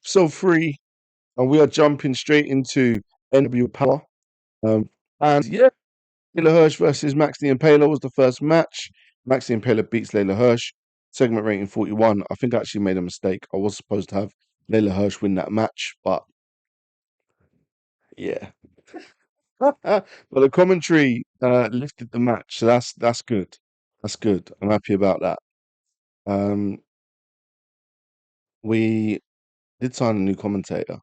episode 3, and we are jumping straight into NWA Power. And yeah, Layla Hirsch versus Max the Impaler was the first match. Max the Impaler beats Layla Hirsch. Segment rating 41. I think I actually made a mistake. I was supposed to have Layla Hirsch win that match, but yeah. But the commentary lifted the match, so that's good. That's good. I'm happy about that. Um, we did sign a new commentator.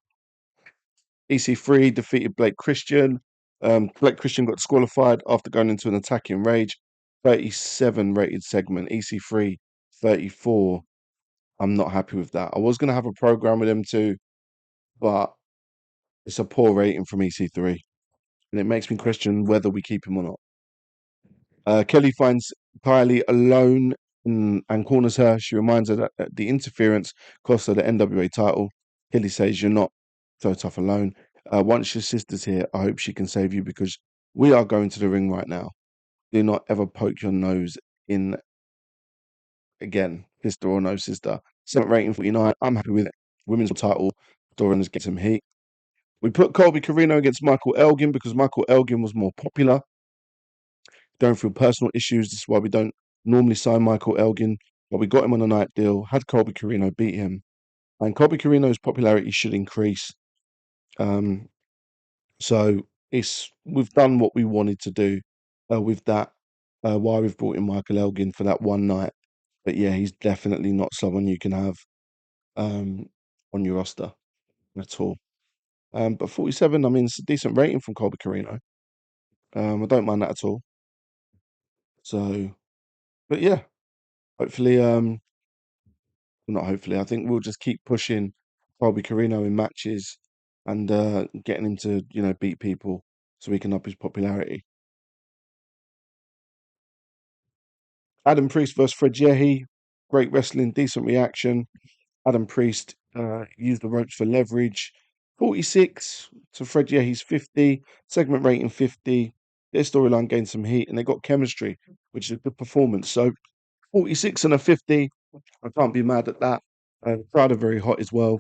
EC3 defeated Blake Christian. Blake Christian got disqualified after going into an attacking rage. 37 rated segment. EC3 34. I'm not happy with that. I was going to have a program with him too, but it's a poor rating from EC3. And it makes me question whether we keep him or not. Kelly finds Kylie alone and corners her. She reminds her that the interference cost her the NWA title. Kelly says, "You're not so tough alone. Once your sister's here, I hope she can save you because we are going to the ring right now. Do not ever poke your nose in again, sister or no sister." Segment rating 49. I'm happy with it. Women's title. Doran's get some heat. We put Colby Carino against Michael Elgin because Michael Elgin was more popular, going through personal issues. This is why we don't normally sign Michael Elgin, but we got him on a night deal, had Colby Carino beat him, and Colby Carino's popularity should increase. Um, so we've done what we wanted to do with that. Why we've brought in Michael Elgin for that one night, but yeah, he's definitely not someone you can have um, on your roster at all. But 47, I mean, it's a decent rating from Colby Carino. I don't mind that at all. So, but yeah, hopefully, not hopefully. I think we'll just keep pushing Colby Carino in matches and getting him to, beat people so we can up his popularity. Adam Priest versus Fred Yehi. Great wrestling, decent reaction. Adam Priest used the ropes for leverage. 46 to Fred Yehi's 50. Segment rating 50. Their storyline gained some heat and they got chemistry, which is a good performance. So 46 and a 50. I can't be mad at that. The crowd are very hot as well.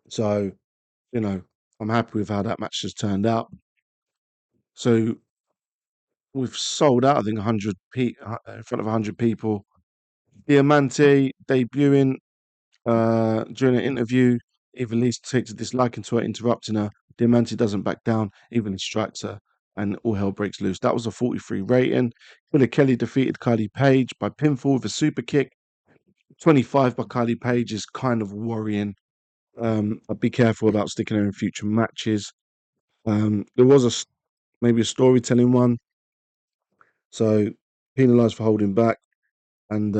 So, I'm happy with how that match has turned out. So we've sold out, I think, 100 in front of 100 people. Diamante debuting during an interview. Evilise takes a disliking to her, interrupting her. Diamante doesn't back down, even strikes her, and all hell breaks loose. That was a 43 rating. Killer Kelly defeated Kylie Page by pinfall with a super kick. 25 by Kylie Page is kind of worrying. I'd be careful about sticking her in future matches. There was maybe a storytelling one, so penalised for holding back and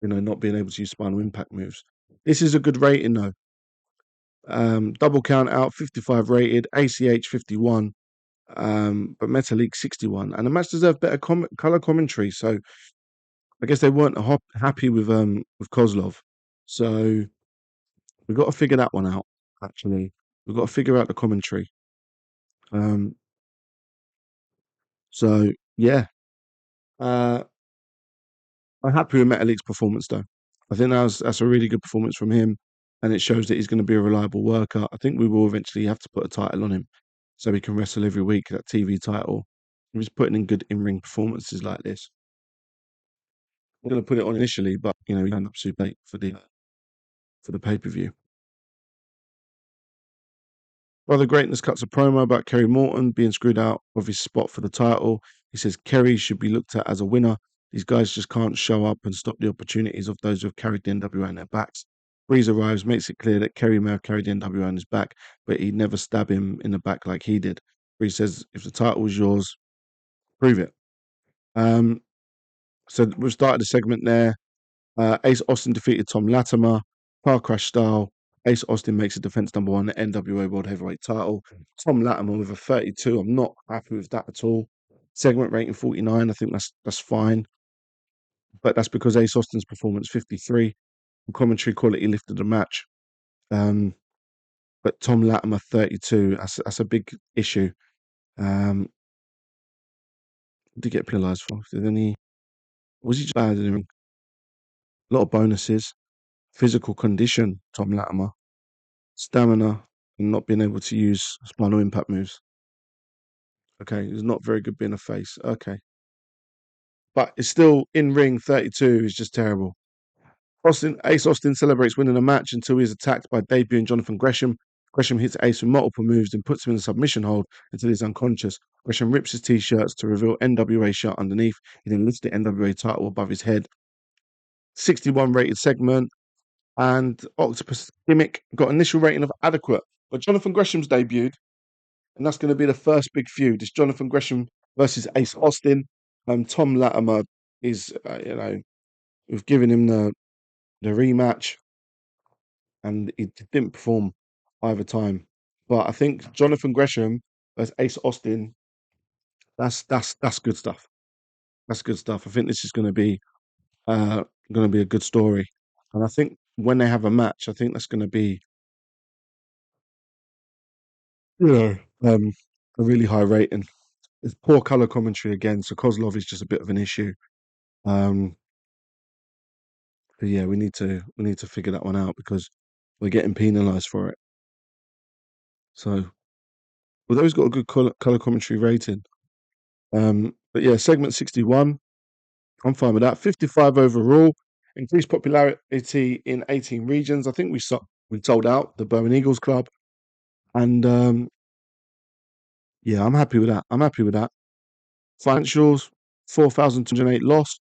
not being able to use spinal impact moves. This is a good rating though. Double count out, 55 rated, ACH 51, but Metalik 61, and the match deserved better color commentary. So I guess they weren't happy with Kozlov. So we've got to figure that one out. Actually, we've got to figure out the commentary. Um, so yeah, uh, I'm happy with Metalik's performance though. I think that's a really good performance from him, and it shows that he's going to be a reliable worker. I think we will eventually have to put a title on him so he can wrestle every week, that TV title. If he's putting in good in-ring performances like this. I'm going to put it on initially, but he turned up super late for the pay-per-view. Brother Greatness cuts a promo about Kerry Morton being screwed out of his spot for the title. He says Kerry should be looked at as a winner. These guys just can't show up and stop the opportunities of those who have carried the NWA on their backs. Breeze arrives, makes it clear that Kerry may have carried the NWA on his back, but he'd never stab him in the back like he did. Breeze says, if the title was yours, prove it. So we've started the segment there. Ace Austin defeated Tom Latimer, car crash style. Ace Austin makes a defense number 1, the NWA World Heavyweight title. Tom Latimer with a 32. I'm not happy with that at all. Segment rating 49. I think that's fine. But that's because Ace Austin's performance 53. Commentary quality lifted the match. But Tom Latimer 32. That's a big issue. What did he get penalised for? Was he just bad in the ring? A lot of bonuses. Physical condition, Tom Latimer. stamina, and not being able to use spinal impact moves. Okay, he's not very good being a face. Okay, but it's still in ring 32 is just terrible. Ace Austin celebrates winning a match until he is attacked by debuting Jonathan Gresham. Gresham hits Ace with multiple moves and puts him in a submission hold until he's unconscious. Gresham rips his t-shirts to reveal NWA shirt underneath. He then lifts the NWA title above his head. 61 rated segment, and Octopus Gimmick got initial rating of adequate. But Jonathan Gresham's debuted, and that's going to be the first big feud. It's Jonathan Gresham versus Ace Austin. Tom Latimer is, we've given him the rematch, and he didn't perform either time. But I think Jonathan Gresham versus Ace Austin, that's good stuff. That's good stuff. I think this is going to be a good story, and I think when they have a match, I think that's going to be you know a really high rating. It's poor color commentary again, so Kozlov is just a bit of an issue. Um, but yeah, we need to figure that one out because we're getting penalised for it. So, although he's got a good color commentary rating, but yeah, segment 61, I'm fine with that. 55 overall, increased popularity in 18 regions. I think we sold out the Bow and Eagles Club, and yeah, I'm happy with that. I'm happy with that. Financials, 4,208 lost.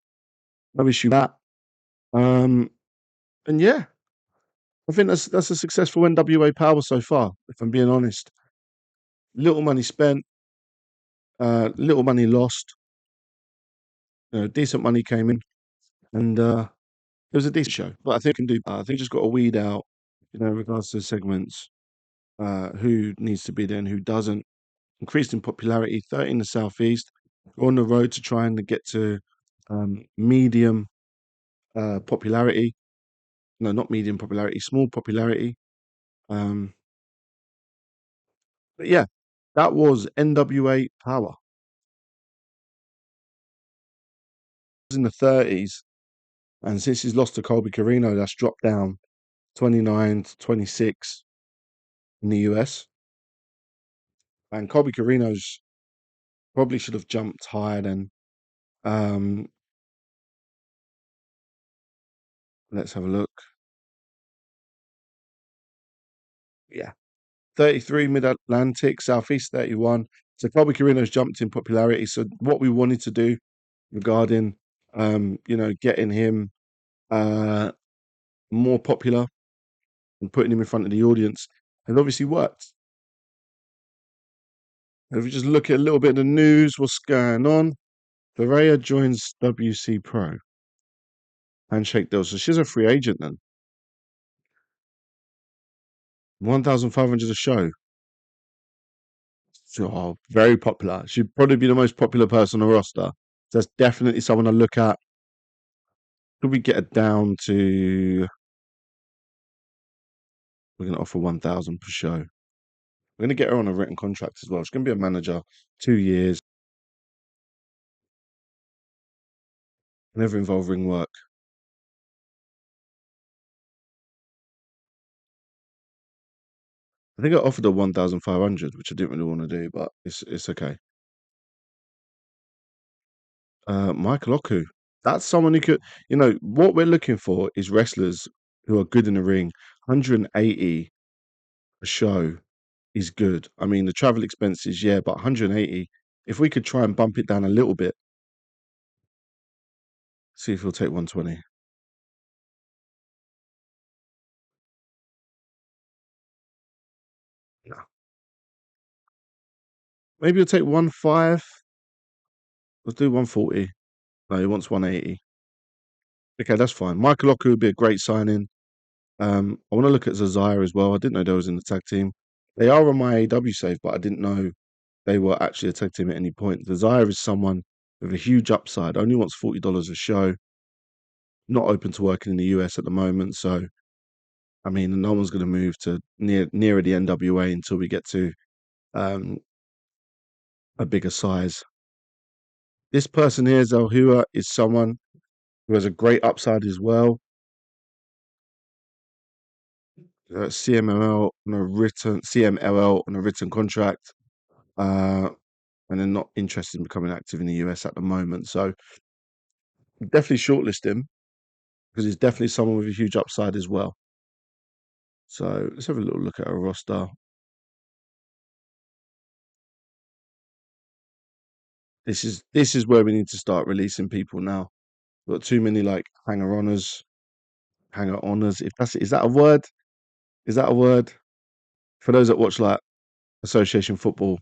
No issue with that. Um, and yeah, I think that's a successful NWA Power so far. If I'm being honest, little money spent, little money lost. Decent money came in, and it was a decent show. But I think we can do. I think just got to weed out, in regards to the segments, who needs to be there and who doesn't. Increased in popularity, 30 in the southeast. We're on the road to trying to get to medium popularity. No, not medium popularity, small popularity. Um, but yeah, that was NWA Power. In the 30s, and since he's lost to Colby Carino, that's dropped down 29 to 26 in the US. And Colby Carino's probably should have jumped higher than. Um, let's have a look. Yeah, 33 Mid Atlantic, Southeast 31. So Colby Carino's jumped in popularity. So what we wanted to do regarding, getting him uh, more popular and putting him in front of the audience, and obviously worked. And if we just look at a little bit of the news, what's going on? Berea joins WC Pro. Handshake deal. So she's a free agent then. 1,500 a show. So, very popular. She'd probably be the most popular person on the roster. So that's definitely someone I look at. Could we get it down to? We're going to offer 1,000 per show. We're going to get her on a written contract as well. She's going to be a manager, 2 years, never involve ring work. I think I offered her 1,500, which I didn't really want to do, but it's okay. Michael Oku. That's someone who could, what we're looking for is wrestlers who are good in the ring. 180 a show is good. I mean, the travel expenses, yeah, but 180, if we could try and bump it down a little bit, see if he'll take 120. No. Maybe he'll take 1.5. Let's do 140. No, he wants 180. Okay, that's fine. Michael Oku would be a great signing. I want to look at Zazaya as well. I didn't know they was in the tag team. They are on my AW save, but I didn't know they were actually a tag team at any point. Zazaya is someone with a huge upside. Only wants $40 a show. Not open to working in the US at the moment. So, I mean, no one's going to move to nearer the NWA until we get to um, a bigger size. This person here, Zalhua, is someone who has a great upside as well. CMLL on a written CMLL on a written contract, uh, and they're not interested in becoming active in the US at the moment. So definitely shortlist him because he's definitely someone with a huge upside as well. So let's have a little look at our roster. This is where we need to start releasing people now. We've got too many like hanger honors. If that's is that a word? Is that a word? For those that watch like association football,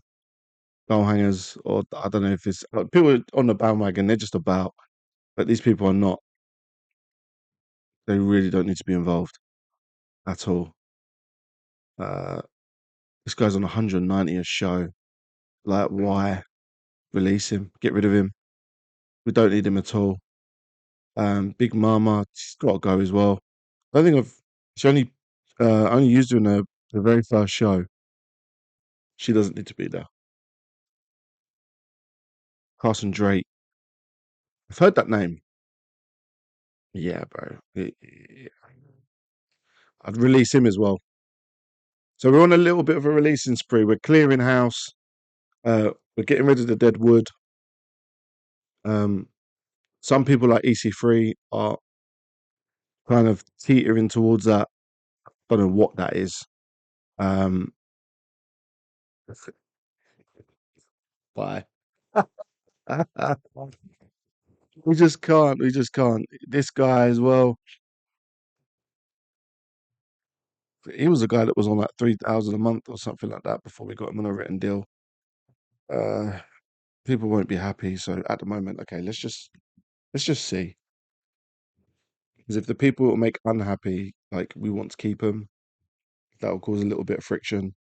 bell hangers, or I don't know if it's people on the bandwagon, they're just about, but these people are not. They really don't need to be involved at all. Uh, this guy's on 190 a show. Like, why release him? Get rid of him. We don't need him at all. Big Mama, she's got to go as well. I don't think she only used her in the very first show. She doesn't need to be there. Carson Drake. I've heard that name. Yeah, bro. I'd release him as well. So we're on a little bit of a releasing spree. We're clearing house. We're getting rid of the dead wood. Um, some people like EC3 are kind of teetering towards that. Don't know what that is. Um, why? We just can't. We just can't. This guy as well. He was a guy that was on like 3,000 a month or something like that before we got him on a written deal. Uh, People won't be happy. So at the moment, okay, let's just see. Because if the people will make unhappy, like we want to keep them, that will cause a little bit of friction.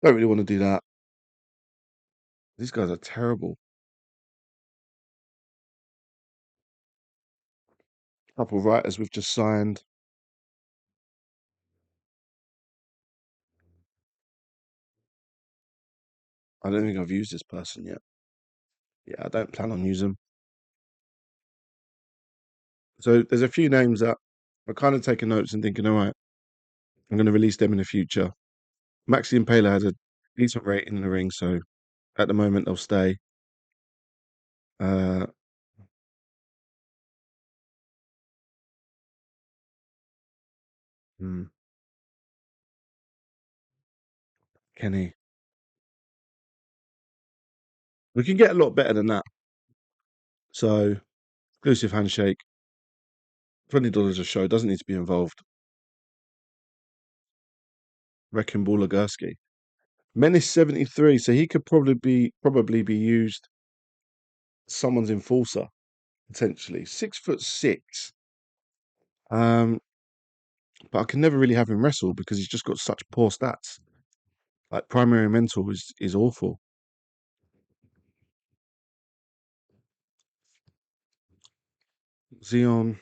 Don't really want to do that. These guys are terrible. Couple of writers we've just signed. I don't think I've used this person yet. Yeah, I don't plan on using them. So there's a few names that I'm kind of taking notes and thinking, all right, I'm going to release them in the future. Maxi and Pela had a decent rating in the ring, so at the moment they'll stay. Uh, hmm, Kenny, we can get a lot better than that. So exclusive handshake, $20 a show, doesn't need to be involved. Wrecking Ball Ligursky. Menace 73, so he could probably be used someone's enforcer, potentially. 6'6". But I can never really have him wrestle because he's just got such poor stats. Like primary mental is awful. Xeon,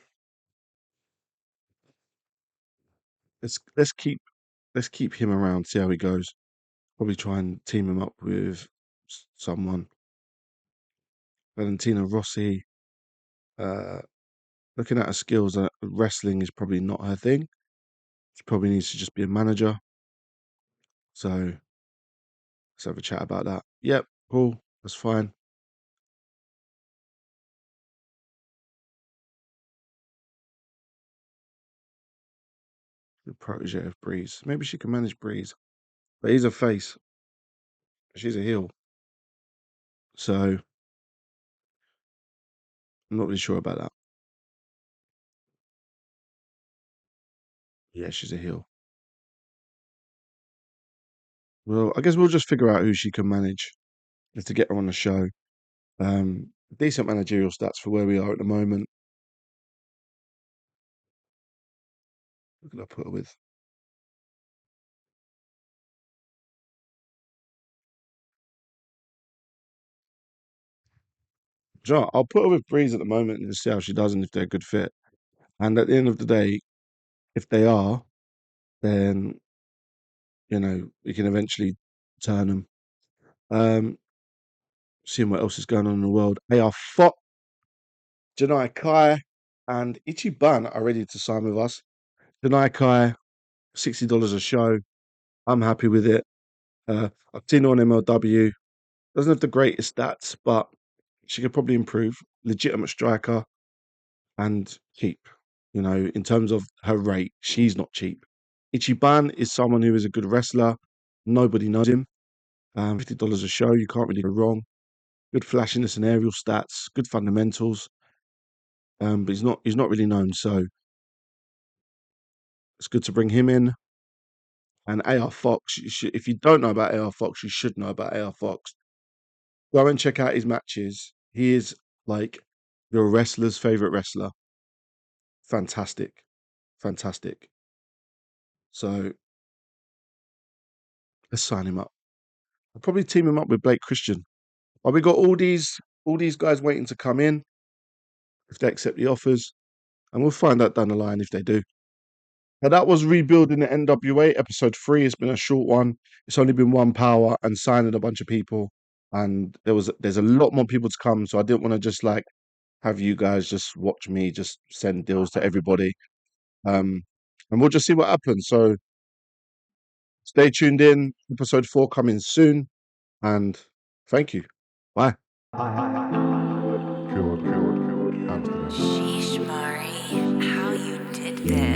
let's keep him around, see how he goes. Probably try and team him up with someone. Valentina Rossi. Uh, Looking at her skills, wrestling is probably not her thing. She probably needs to just be a manager. So let's have a chat about that. Yep, cool. That's fine. The protege of Breeze. Maybe she can manage Breeze. But he's a face. She's a heel. So I'm not really sure about that. Yeah, she's a heel. Well, I guess we'll just figure out who she can manage to get her on the show. Decent managerial stats for where we are at the moment. Who could I put her with? I'll put her with Breeze at the moment and just see how she does and if they're a good fit. And at the end of the day, if they are, then we can eventually turn them. Seeing what else is going on in the world. AR Fop, Janai Kai, and Ichiban are ready to sign with us. Janai Kai, $60 a show. I'm happy with it. I've seen her on MLW. Doesn't have the greatest stats, but she could probably improve. Legitimate striker and cheap. You know, in terms of her rate, she's not cheap. Ichiban is someone who is a good wrestler. Nobody knows him. $50 a show, you can't really go wrong. Good flashiness and aerial stats, good fundamentals. But he's not really known, so it's good to bring him in. And AR Fox, if you don't know about AR Fox, you should know about AR Fox. Go and check out his matches. He is like your wrestler's favorite wrestler. Fantastic, fantastic. So let's sign him up. I'll probably team him up with Blake Christian. But we got all these guys waiting to come in if they accept the offers, and we'll find out down the line if they do. Now that was Rebuilding the NWA episode 3. It's been a short one. It's only been one power and signing a bunch of people, and there's a lot more people to come. So I didn't want to just like have you guys just watch me just send deals to everybody, and we'll just see what happens. So stay tuned in. Episode 4 coming soon, and thank you. Bye. Pure Amsterdam. Sheesh, Mari, how you did this.